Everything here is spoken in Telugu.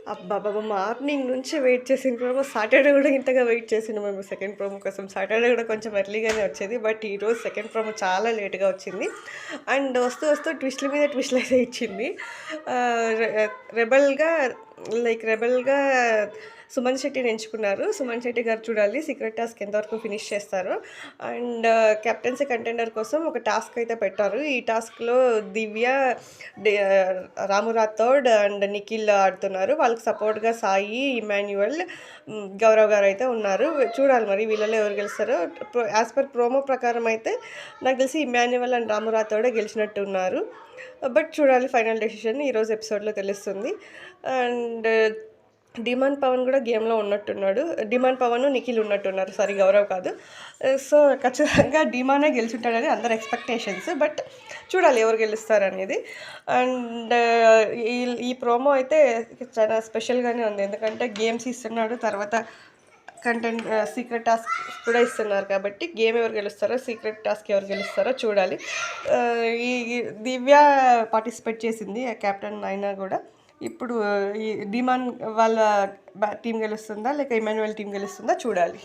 అబ్బబ్బబ్బా! మార్నింగ్ నుంచి వెయిట్ చేసిన ప్రోమో సాటర్‌డే గూడా ఇంతగా వెయిట్ చేసినాం మేము సెకండ్ ప్రోమో కోసం. సాటర్‌డే గూడా కొంచెం ఎర్లీగానే వచ్చేది. బట్ ఈరోజు సెకండ్ ప్రోమో చాలా లేట్‌గా వచ్చింది. అండ్ వస్తూ వస్తూ ట్విస్ట్‌ల మీద ట్విస్ట్‌లయితే ఇచ్చింది. ఆహ్, రె రెబెల్‌గా రెబెల్‌గా సుమన్ శెట్టిని ఎంచుకున్నారు. సుమన్ శెట్టి గారు చూడాలి సీక్రెట్ టాస్క్ ఎంతవరకు ఫినిష్ చేస్తారో. అండ్ కెప్టెన్సీ కంటెండర్ కోసం ఒక టాస్క్ అయితే పెట్టారు. ఈ టాస్క్‌లో దివ్య, డే రాము రాథోడ్ అండ్ నిఖిల్ ఆడుతున్నారు. వాళ్ళకి సపోర్ట్‌గా సాయి, ఇమాన్యుయల్, గౌరవ్ గారైతే ఉన్నారు. చూడాలి మరి వీళ్ళలో ఎవరు గెలుస్తారో. యాస్ పర్ ప్రోమో ప్రకారం అయితే నాకు తెలిసి ఇమాన్యుయల్ అండ్ రాము రాథోడే గెలిచినట్టు ఉన్నారు. బట్ చూడాలి ఫైనల్ డెసిషన్ ఈరోజు ఎపిసోడ్‌లో తెలుస్తుంది. అండ్ డిమాండ్ పవన్ కూడా గేమ్‌లో ఉన్నట్టున్నాడు. డిమాండ్ పవన్, నిఖిల్ ఉన్నట్టున్నారు. సారీ గౌరవ్ కాదు. సో, ఖచ్చితంగా డీమానే గెలిచుంటాడని అందరి ఎక్స్‌పెక్టేషన్స్. బట్ చూడాలి ఎవరు గెలుస్తారనేది. అండ్ ఈ ఈ ప్రోమో అయితే చాలా స్పెషల్‌గానే ఉంది. ఎందుకంటే గేమ్స్ ఇస్తున్నాడు. తర్వాత సీక్రెట్ టాస్క్ కూడా ఇస్తున్నారు కాబట్టి గేమ్ ఎవరు గెలుస్తారో, సీక్రెట్ టాస్క్ ఎవరు గెలుస్తారో చూడాలి. ఈ దివ్య పార్టిసిపేట్ చేసింది కెప్టెన్ అయినా కూడా. ఇప్పుడు ఈ డిమాన్ వాళ్ళ టీమ్ గెలుస్తుందా? లేక ఇమాన్యుయల్ టీమ్ గెలుస్తుందా చూడాలి.